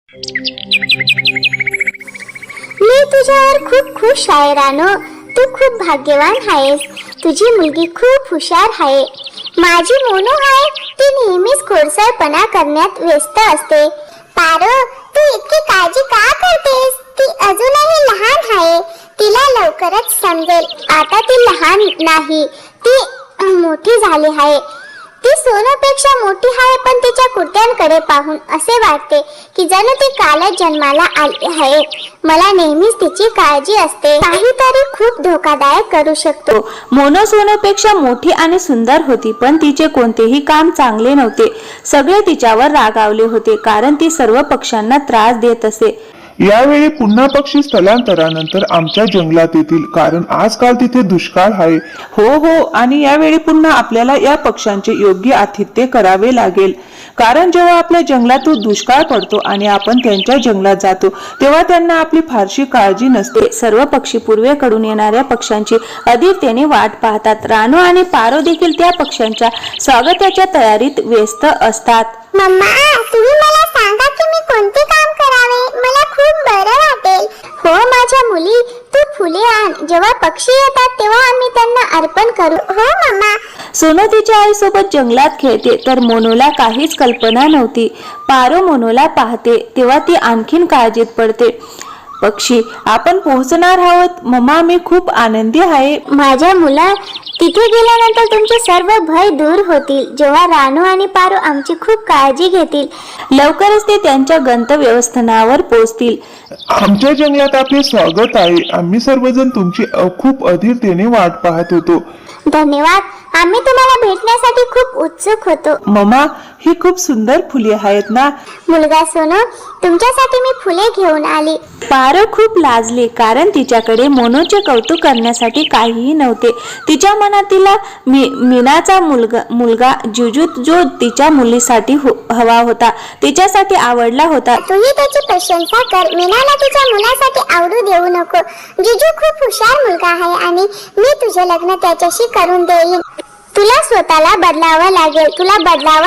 मी तुझ्यावर खूप खुश आहे रानो. तू खूप भाग्यवान आहेस. तुझी मुलगी खूप हुशार आहे. माझी मोनू आहे, ती नेहमीच खोडसाळपणा करण्यात व्यस्त असते. पारो, तू इतकी काळजी का करतेस? ती अजूनही लहान आहे. तिला लवकरच समजेल. आता ती लहान नाही, ती मोठी झाली आहे. ती सोनूपेक्षा मोठी आहे, पण तिच्या कृत्यांकडे पाहून असे वाटते की जणू ती कालच जन्माला आली आहे. मला नेहमीच तिची काळजी असते. काहीतरी खूप धोकादायक करू शकतो. मोनो सोनूपेक्षा मोठी आणि सुंदर होती, पण तिचे कोणतेही काम चांगले नव्हते. सगळे तिच्यावर रागावले होते, कारण ती सर्व पक्ष्यांना त्रास देत असे. यावेळी पुन्हा पक्षी स्थलांतरानंतर आमच्या जंगलात येतील, कारण आजकाल तिथे दुष्काळ आहे. हो, आणि यावेळी पुन्हा आपल्याला या पक्ष्यांचे योग्य आतिथ्य करावे लागेल, कारण जेव्हा आपल्या जंगलातून दुष्काळ पडतो आणि आपण त्यांच्या जंगलात जातो तेव्हा त्यांना आपली फारशी काळजी नसते. सर्व पक्षी पूर्वेकडून येणाऱ्या पक्ष्यांची अधीरतेने वाट पाहतात. रानू आणि पारो देखील त्या पक्ष्यांच्या स्वागताच्या तयारीत व्यस्त असतात. मम्मा, तुम्ही मला सांगा की मी कोणते काम करावे? मला खूप बरं वाटेल. हो माझ्या मुली, तू फुले आण. जेव्हा पक्षी येतात तेव्हा आम्ही त्यांना अर्पण करू. हो मम्मा. सोनू तिच्या आईसोबत जंगलात खेळते, तर मोनूला काहीच कल्पना नव्हती. पारो मोनूला पाहते तेव्हा ती आणखीन काळजीत पडते. पक्षी, आपण पोहोचणार आहोत. मम्मा, मी खूप आनंदी आहे. माझ्या मुला, तिथे गेल्यानंतर तुमचे सर्व भय दूर होतील. जेव्हा रानू आणि पारो आमची खूप काळजी घेतील. लवकरच ते त्यांच्या गंतव्यस्थानावर पोहोचतील. आमच्या जंगलात आपले स्वागत आहे. आम्ही सर्वजण तुमची खूप अधीरतेने वाट पाहत होतो. धन्यवाद. आम्ही तुम्हाला भेटण्यासाठी खूप उत्सुक होतो. मम्मा, ही खूप सुंदर फुले आहेत ना? मुलगा सोनू, तुमच्यासाठी मी फुले घेऊन आली. पारो खूप लाजली, कारण तिच्याकडे मोनूचे कौतुक करण्यासाठी काहीही नव्हते. तिच्या मनात तिला मीनाचा मुलगा जुजू, जो तिच्या मुलीसाठी हवा होता, तिच्यासाठी आवडला होता. तूही त्याची प्रशंसा कर. मीनाला तुझ्या मुलासाठी आवडू देऊ नको. जुजू खूप हुशार मुलगा आहे आणि मी तुझे लग्न त्याच्याशी करून देईन. तुला स्वतःला बदलावं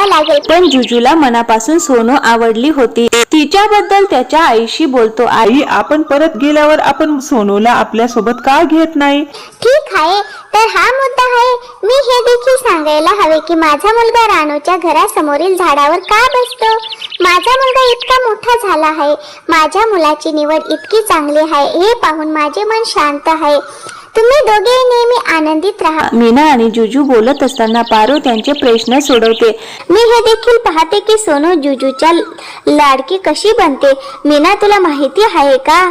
लागेल. पण जुजूला मनापासून सोनू आवडली होती. तिच्याबद्दल त्याच्या आईशी बोलतो. आई, आपण परत गेल्यावर आपण सोनूला आपल्या सोबत का घेत नाही? ठीक आहे, तर हा मुद्दा आहे. मी हे देखील सांगायला हवे की माझा मुलगा रानूच्या घरासमोरील झाडावर का बसतो? माझा मुलगा इतका मोठा झाला आहे. माझ्या मुलाची निवड इतकी चांगली आहे हे पाहून माझे मन शांत आहे. तुम्ही दोघे नेहमी आनंदित राहा. मीना आणि जुजू बोलत असताना पारो त्यांचे प्रश्न सोडवते. मी हे देखील पाहते की सोनू जुजूच्या लाडकी कशी बनते. मीना, तुला माहिती आहे का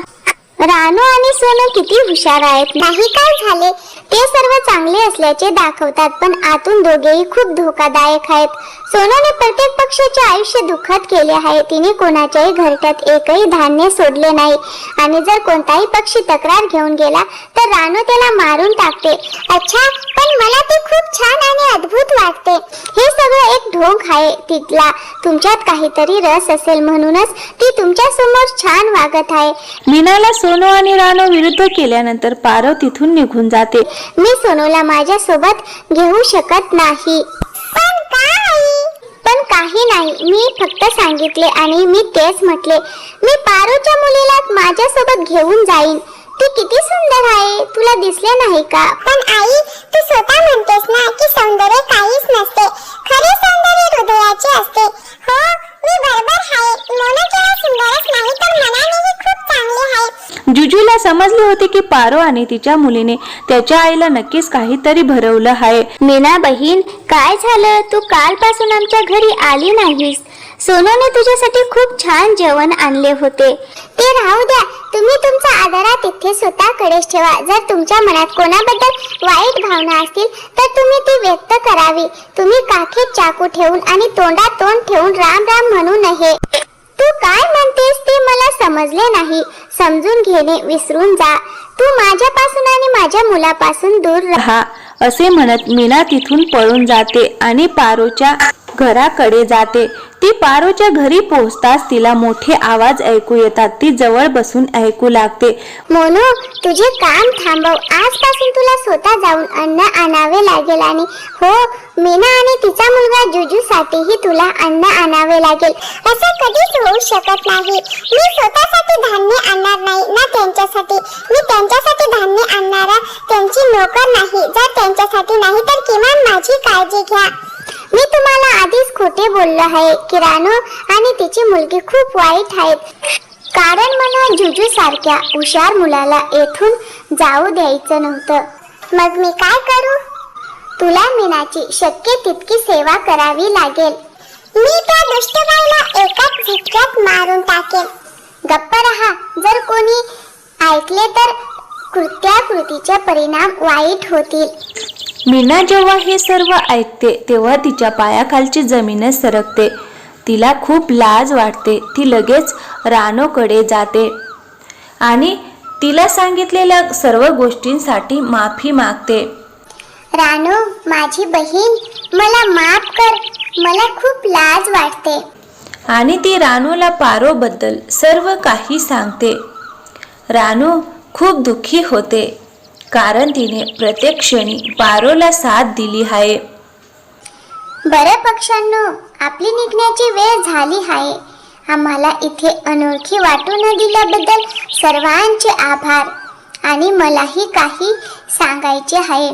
रानू आणि सोनू किती हुशार आहेत? नाही काय झाले, ते सर्व चांगले असल्याचे दाखवतात, पण आतून दोघेही खूप धोकादायक आहेत. सोनूने प्रत्येक पक्षाचे आयुष्य दुःखद केले आहे. तिने कोणाच्याही घरट्यात एकही धान्य सोडले नाही, आणि जर कोणताही पक्षी तक्रार घेऊन गेला तर रानू त्याला मारून टाकते. अच्छा, पण मला ते खूप छान आणि अद्भुत वाटते. हे सगळं एक ढोंग आहे. तिला तुमच्यात काहीतरी रस असेल, म्हणूनच ती तुमच्या समोर छान वागत आहे. मीनाला सोनू आणि रानू विरुद्ध केल्यानंतर पारो तिथून निघून जाते. मी सोनूला माझ्या सोबत घेऊ शकत नाही. पण काही नाही, मी फक्त सांगितले आणि मी तेच म्हटले. मी पारोच्या मुलीला माझ्या सोबत घेऊन जाईन. ती किती सुंदर आहे, तुला दिसले नाही का? पण आई, तू स्वतः म्हणतेस ना की सौंदर्य काहीच नसते. खरे सौंदर्य हृदयाचे असते. हो, मी बरोबर आहे. मोनू केवळ सुंदरच नाही, तर मनानेही खूप चांगली आहे. जुजूला समजले होते की पारो आणि तिच्या मुलीने त्याच्या आईला नक्कीच काहीतरी भरवलं आहे. मीना बहीण, काय झालं? तू कालपासून आमच्या घरी आली नाहीस. सोनूने तुझ्यासाठी खूप छान जेवण आणले होते. ते राहू द्या. तुम्ही तुमचा आदरा तिथे स्वतःकडेच ठेवा. जर तुमच्या मनात कोणाबद्दल वाईट भावना असतील तर तुम्ही ती व्यक्त करावी. तुम्ही काखेत चाकू ठेवून आणि तोंडात तोंड ठेवून राम राम म्हणू नये. तू काय म्हणतेस ते मला समजले नाही. समजून घेणे विसरून जा. तू माझ्यापासून आणि माझ्या मुलापासून दूर राहा. असे म्हणत मीना तिथून पळून जाते आणि पारोच्या घराकडे जाते. ती पारोच्या घरी पोहोचताच तिला मोठे आवाज ऐकू येतात. ती जवळ बसून ऐकू लागते. मोनू, तुझे काम थांबव. आजपासून तुला स्वतः जाऊन अन्न आणावे लागेल. आणि हो, मीना आणि तिचा मुलगा जुजूसाठीही तुला अन्न आणावे लागेल. असं कधीच होऊ शकत नाही. मी स्वतःसाठी धान्य आणणार नाही ना त्यांच्यासाठी. मी त्यांच्यासाठी धान्य आणणारा त्यांची नोकर नाही. जर त्यांच्यासाठी नाही तर किमान माझी काळजी घ्या. मी तुम्हाला आधीच खोटे बोललो आहे की रानू आणि तिची मुलगी खूप वाईट आहेत. कारण मला जुजू सारख्या हुशार मुलाला येथून जाऊ द्यायचं नव्हतं. मग मी काय करू? तुला मीनाची शक्य तितकी सेवा करावी लागेल. मी त्या दुष्टबाईला एकाच झटक्यात मारून टाकेन. गप्प रहा. जर कोणी ऐकले तर कृतीचे परिणाम वाईट होतील. मीना जेव्हा हे सर्व ऐकते तेव्हा तिच्या पायाखालची जमीनच सरकते. तिला खूप लाज वाटते. ती लगेच रानूकडे जाते आणि तिला सांगितलेल्या सर्व गोष्टींसाठी माफी मागते. रानू, माझी बहीण, मला माफ कर. मला खूप लाज वाटते. आणि ती रानूला पारोबद्दल सर्व काही सांगते. रानू खूप दुःखी होते कारण तिने प्रत्येक क्षणी पारोला साथ दिली आहे. बरं पक्ष्यांनो, आपली निघण्याची वेळ झाली आहे. आम्हाला इथे अनोळखी वाटू न दिल्याबद्दल सर्वांचे आभार. आणि मलाही काही सांगायचे आहे.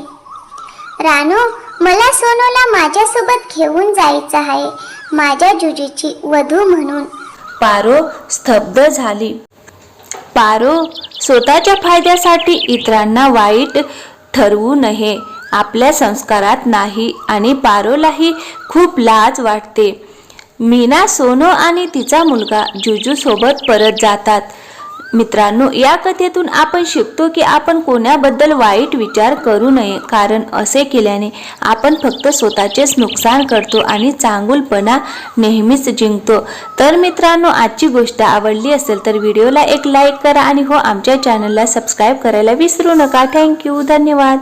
रानू, मला सोनूला माझ्यासोबत घेऊन जायचं आहे, माझ्या जुजूची वधू म्हणून. पारो स्तब्ध झाली. पारो स्वतःच्या फायद्यासाठी इतरांना वाईट ठरवू नये आपल्या संस्कारात नाही. आणि पारोलाही खूप लाज वाटते. मीना, सोनू आणि तिचा मुलगा जुजू सोबत परत जातात. मित्रांनो, या कथेतून आपण शिकतो की आपण कोणाबद्दल वाईट विचार करू नये, कारण असे केल्याने आपण फक्त स्वतःचेच नुकसान करतो आणि चांगुलपणा नेहमीच जिंकतो. तर मित्रांनो, आजची गोष्ट आवडली असेल तर व्हिडिओला एक लाईक करा आणि हो, आमच्या चॅनलला सबस्क्राईब करायला विसरू नका. थँक्यू. धन्यवाद.